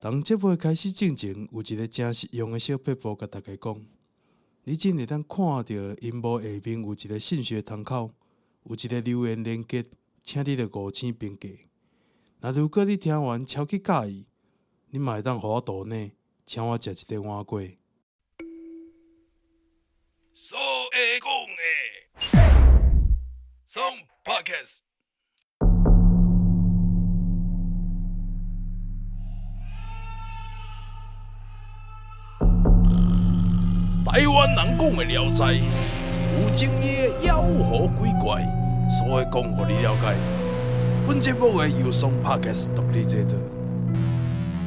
当节目开始进前，有一个真实用的小撇步，甲大家讲：你真会当看到荧幕下面有一个信息窗口，有一个留言连结，请你着5星评价。那如果你听完超级介意，你嘛会当互我抖内，请我食一个碗粿。所会讲的，从 Podcast。台湾人讲的《聊斋》，有情义的妖狐鬼怪，所会讲互你了解。本节目的由松 Podcast 独立制作。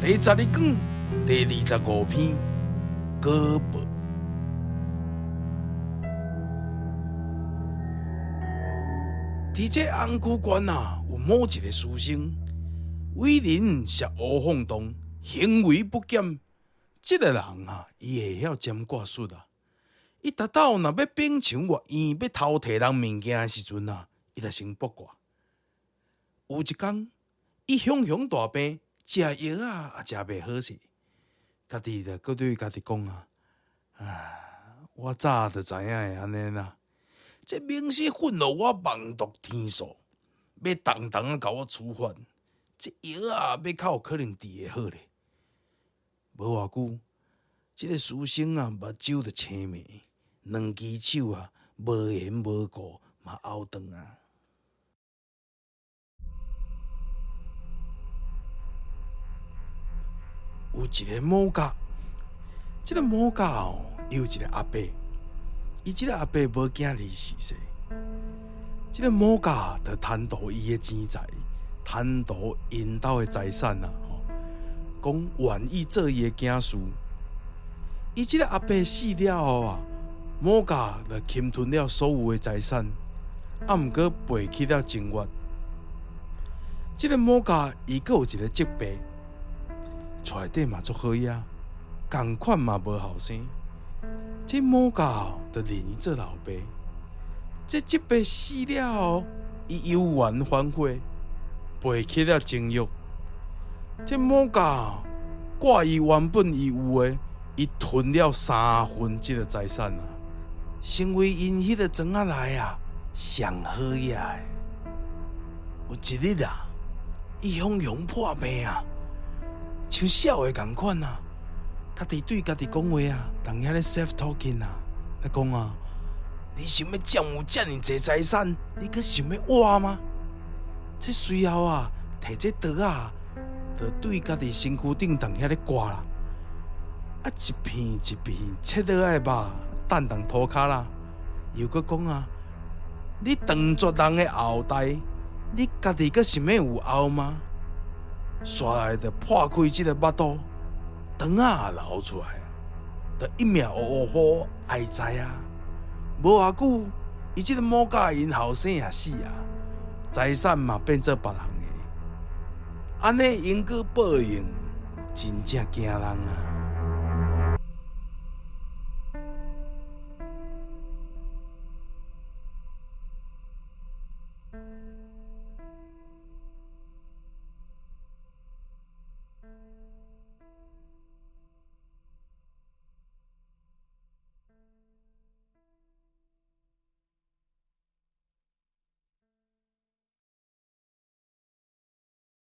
第12讲，第25篇，歌报。伫这红区县啊，有某一个书生，为人涉乌放荡，行为不检。这个人啊，伊会晓占卦术啊。伊逐斗若要秉墙越院，要偷摕人物件的时阵啊，伊就先卜卦。有一天，伊雄雄大病，食药啊也食袂好势，家己就搁对家己讲啊，我早就知影会安尼啦。这明是混了我妄图天数，要动动啊甲我处罚。这药啊，要较有可能治会好咧。无偌久，这个书生啊，目睭就青迷，两只手啊，无缘无故嘛拗断啊。有一个某家，这个某家哦，有一个阿伯，伊这个阿伯无囝儿逝世，这个某家就贪图伊的钱财，贪图因兜的财产啊。讲愿意做伊的囝事，伊即个阿伯死了后啊，某家就侵吞了所有的财产，毋过赔去了情月。即个某家伊阁有一个疾病，揣底嘛足好呀，共款嘛无后生。这某家就认伊做老爸。这疾病死了后，伊有缘反悔，赔去了情欲。这某家挂伊原本伊有的，伊吞了3分这个财产啊，成为因迄个庄仔内啊上好野的。有一日啊，伊雄雄破病啊，像笑的共款啊，家己对家己讲话啊，当遐咧 self talking 啊，咧讲啊，你想要占有遮尔济财产，你阁想要活吗？这随后啊，摕这刀啊。就对家己身躯顶当遐咧刮啦，啊一片一片切落来肉，弹动涂骹啦。又搁讲啊，你断绝人的后代，你家己阁想要有后吗？煞来就破开这个腹肚，肠啊流出来，就一命呜呼哀哉啊！无偌久，伊这个某家因后生也死啊，财产嘛变做别人。安尼因果报应，真正惊人啊！